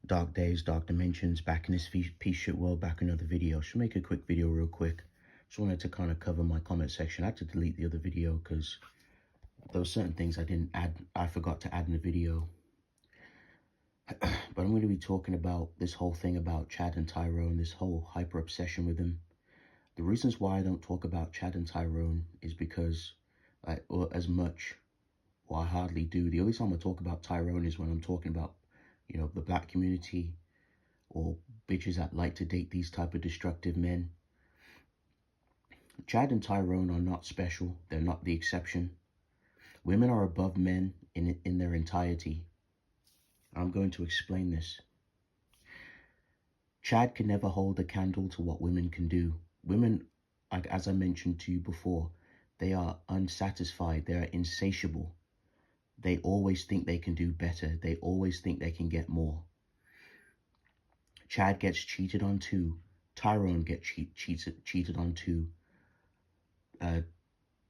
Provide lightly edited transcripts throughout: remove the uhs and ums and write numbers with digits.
Dark days, dark dimensions, back in this piece shit world, back in another video. Should make a quick video real quick. Just wanted to kind of cover my comment section. I had to delete the other video because there were certain things I forgot to add in the video. But I'm going to be talking about this whole thing about Chad and Tyrone, this whole hyper obsession with him. The reasons why I don't talk about Chad and Tyrone is because I hardly do. The only time I talk about Tyrone is when I'm talking about, you know, the black community or bitches that like to date these type of destructive men. Chad and Tyrone are not special. They're not the exception. Women are above men in their entirety. I'm going to explain this. Chad can never hold a candle to what women can do. Women, like as I mentioned to you before, they are unsatisfied. They are insatiable. They always think they can do better. They always think they can get more. Chad gets cheated on too. Tyrone gets cheated on too.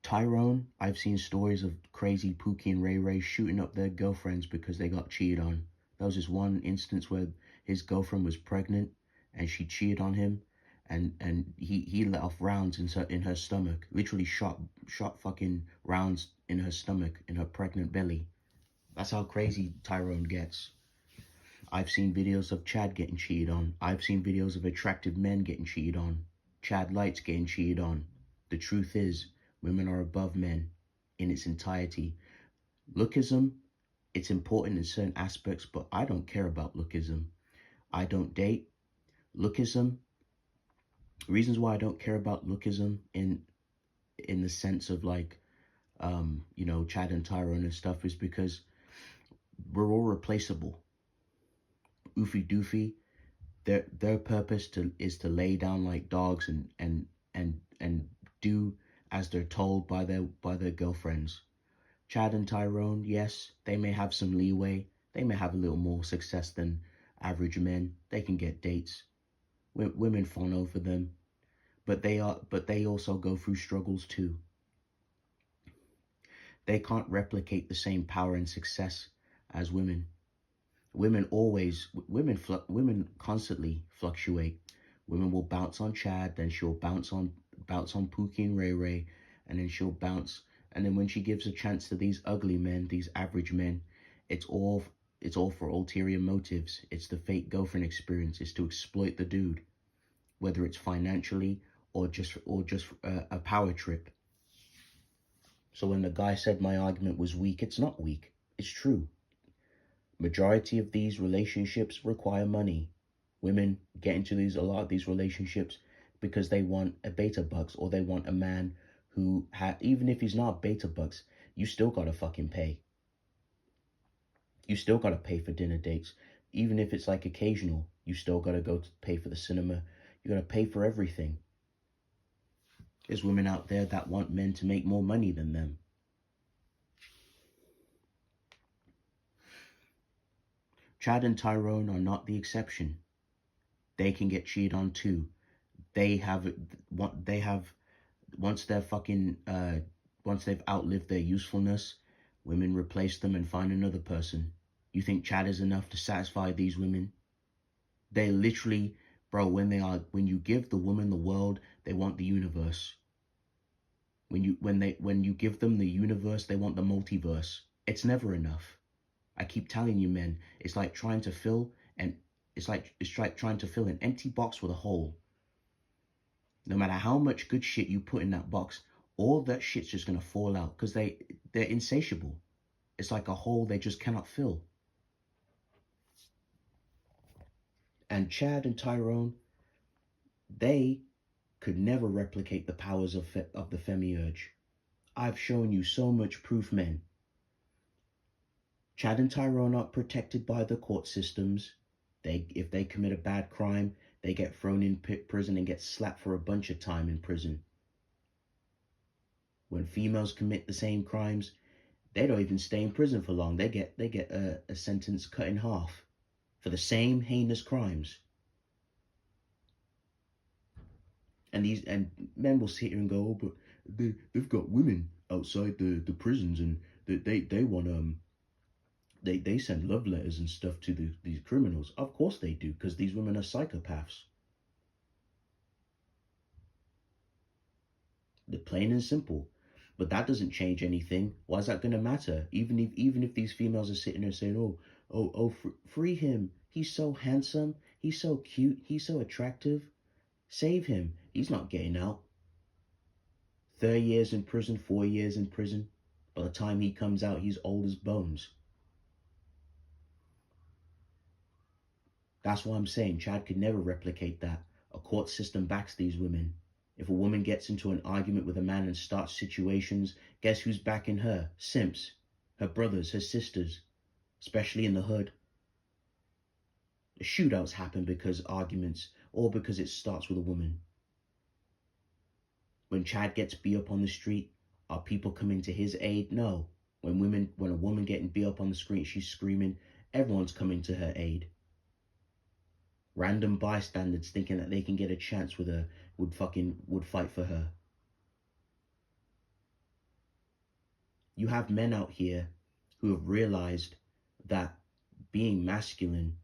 Tyrone, I've seen stories of crazy Pookie and Ray Ray shooting up their girlfriends because they got cheated on. There was this one instance where his girlfriend was pregnant and she cheated on him, and he let off rounds in her stomach. Literally shot fucking rounds in her stomach, in her pregnant belly. That's how crazy Tyrone gets. I've seen videos of Chad getting cheated on. I've seen videos of attractive men getting cheated on. Chad Lights getting cheated on. The truth is, women are above men in its entirety. Lookism, it's important in certain aspects, but I don't care about lookism. I don't date. Lookism, reasons why I don't care about lookism in the sense of like, you know, Chad and Tyrone and stuff is because we're all replaceable. Oofy doofy, their purpose is to lay down like dogs and do as they're told by their girlfriends. Chad and Tyrone, yes, they may have some leeway. They may have a little more success than average men. They can get dates. Women fawn over them, but they also go through struggles too. They can't replicate the same power and success as women. Women constantly fluctuate. Women will bounce on Chad, then she'll bounce on Pookie and Ray Ray, and then she'll bounce. And then when she gives a chance to these ugly men, these average men, it's all for ulterior motives. It's the fake girlfriend experience. It's to exploit the dude, whether it's financially or just a power trip. So when the guy said my argument was weak, it's not weak. It's true. Majority of these relationships require money. Women get into a lot of these relationships because they want a beta bucks, or they want a man who even if he's not beta bucks, you still gotta fucking pay. You still gotta pay for dinner dates. Even if it's like occasional, you still gotta go to pay for the cinema. You gotta pay for everything. There's women out there that want men to make more money than them. Chad and Tyrone are not the exception. They can get cheated on too. Once they've outlived their usefulness, women replace them and find another person. You think Chad is enough to satisfy these women? They literally, bro, when you give the woman the world, they want the universe. When you give them the universe, they want the multiverse. It's never enough. I keep telling you, men, it's like trying to fill an empty box with a hole. No matter how much good shit you put in that box, all that shit's just gonna fall out because they're insatiable. It's like a hole they just cannot fill. And Chad and Tyrone, they could never replicate the powers of the Femiurge. I've shown you so much proof, men. Chad and Tyrone aren't protected by the court systems. If they commit a bad crime, they get thrown in prison and get slapped for a bunch of time in prison. When females commit the same crimes, they don't even stay in prison for long. They get a sentence cut in half for the same heinous crimes. And men will sit here and go, oh, but they've got women outside the prisons, and they want They send love letters and stuff to these criminals. Of course they do, because these women are psychopaths. They're plain and simple. But that doesn't change anything. Why is that going to matter? Even if these females are sitting there saying, free him. He's so handsome. He's so cute. He's so attractive. Save him. He's not getting out. 30 years in prison, 4 years in prison. By the time he comes out, he's old as bones. That's why I'm saying Chad could never replicate that. A court system backs these women. If a woman gets into an argument with a man and starts situations, guess who's backing her? Simps. Her brothers, her sisters. Especially in the hood. The shootouts happen because arguments, or because it starts with a woman. When Chad gets beat up on the street, are people coming to his aid? No. When a woman getting beat up on the street, she's screaming, everyone's coming to her aid. Random bystanders thinking that they can get a chance with her would fight for her. You have men out here who have realized that being masculine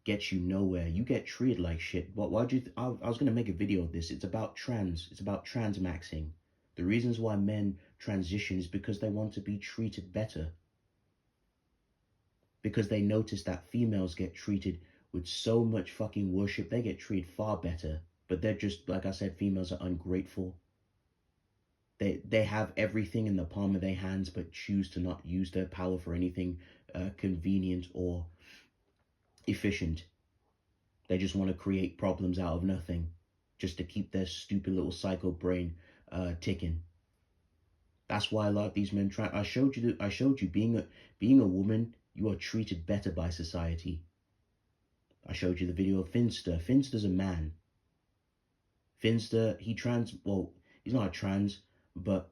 gets you nowhere. You get treated like shit. Why do you? I was gonna make a video of this. It's about transmaxing. The reasons why men transition is because they want to be treated better. Because they notice that females get treated with so much fucking worship. They get treated far better. But they're just, like I said, females are ungrateful. They have everything in the palm of their hands, but choose to not use their power for anything convenient or efficient. They just want to create problems out of nothing, just to keep their stupid little psycho brain ticking. That's why a lot of these men try. I showed you being a woman, you are treated better by society. I showed you the video of Finster. Finster's a man. Finster, he's not a trans, but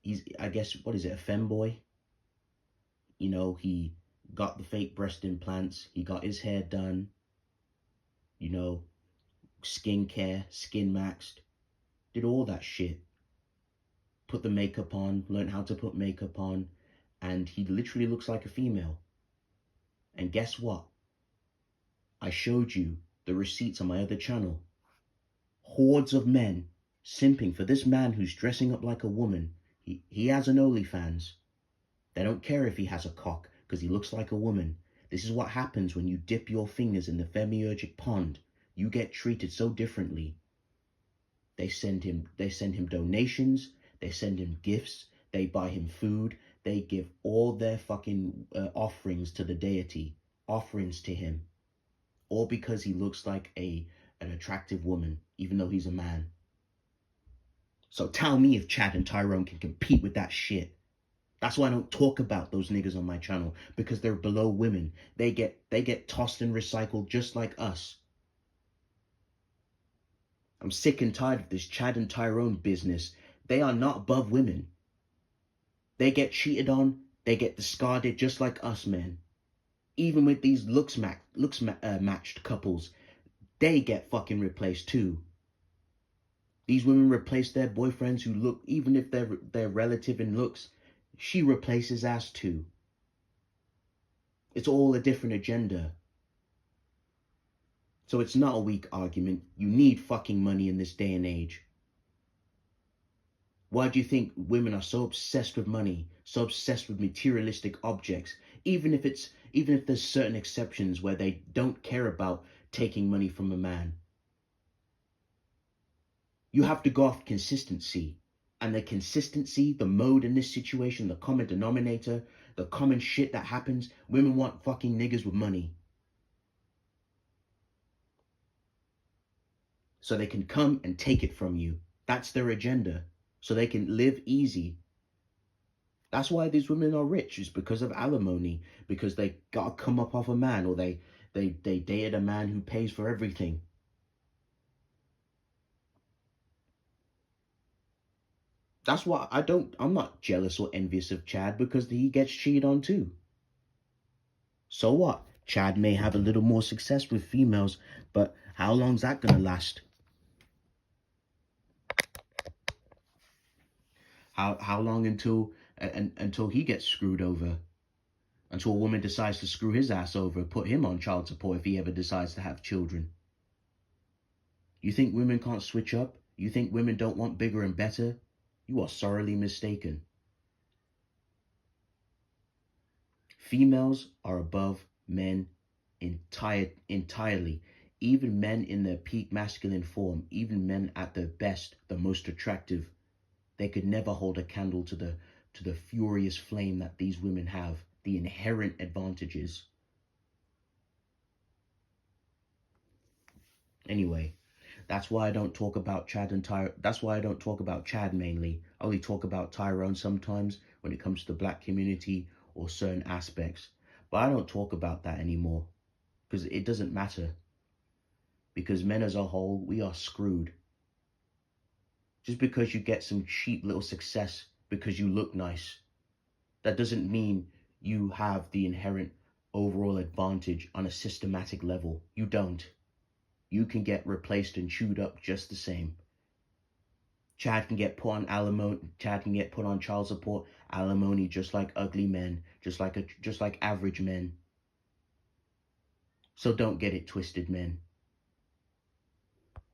he's, I guess, what is it, a femboy? You know, he got the fake breast implants, he got his hair done, you know, skincare, skin maxed, did all that shit. Put the makeup on, learned how to put makeup on, and he literally looks like a female. And guess what? I showed you the receipts on my other channel. Hordes of men simping for this man who's dressing up like a woman. He has an OnlyFans. They don't care if he has a cock because he looks like a woman. This is what happens when you dip your fingers in the femiurgic pond. You get treated so differently. They send him donations. They send him gifts. They buy him food. They give all their fucking offerings to the deity. Offerings to him. All because he looks like an attractive woman, even though he's a man. So tell me if Chad and Tyrone can compete with that shit. That's why I don't talk about those niggas on my channel, because they're below women. They get tossed and recycled just like us. I'm sick and tired of this Chad and Tyrone business. They are not above women. They get cheated on. They get discarded just like us, man. Even with these matched couples, they get fucking replaced too. These women replace their boyfriends who look, even if they're relative in looks, she replaces ass too. It's all a different agenda. So it's not a weak argument. You need fucking money in this day and age. Why do you think women are so obsessed with money, so obsessed with materialistic objects, even if there's certain exceptions where they don't care about taking money from a man? You have to go off consistency. And the consistency, the mode in this situation, the common denominator, the common shit that happens, women want fucking niggas with money. So they can come and take it from you. That's their agenda. So they can live easy. That's why these women are rich. It's because of alimony. Because they got to come up off a man, or they dated a man who pays for everything. That's why I'm not jealous or envious of Chad, because he gets cheated on too. So what? Chad may have a little more success with females, but how long's that gonna last? How long until he gets screwed over? until a woman decides to screw his ass over, put him on child support if he ever decides to have children. You think women can't switch up? You think women don't want bigger and better? You are sorely mistaken. Females are above men entirely. Even men in their peak masculine form, even men at their best, the most attractive, they could never hold a candle to the furious flame that these women have, the inherent advantages. Anyway, that's why I don't talk about Chad and Tyrone. That's why I don't talk about Chad mainly. I only talk about Tyrone sometimes when it comes to the black community or certain aspects. But I don't talk about that anymore because it doesn't matter. Because men as a whole, we are screwed. Just because you get some cheap little success because you look nice, that doesn't mean you have the inherent overall advantage on a systematic level. You don't. You can get replaced and chewed up just the same. Chad can get put on alimony. Chad can get put on child support, alimony, just like ugly men, just like average men. So don't get it twisted, men.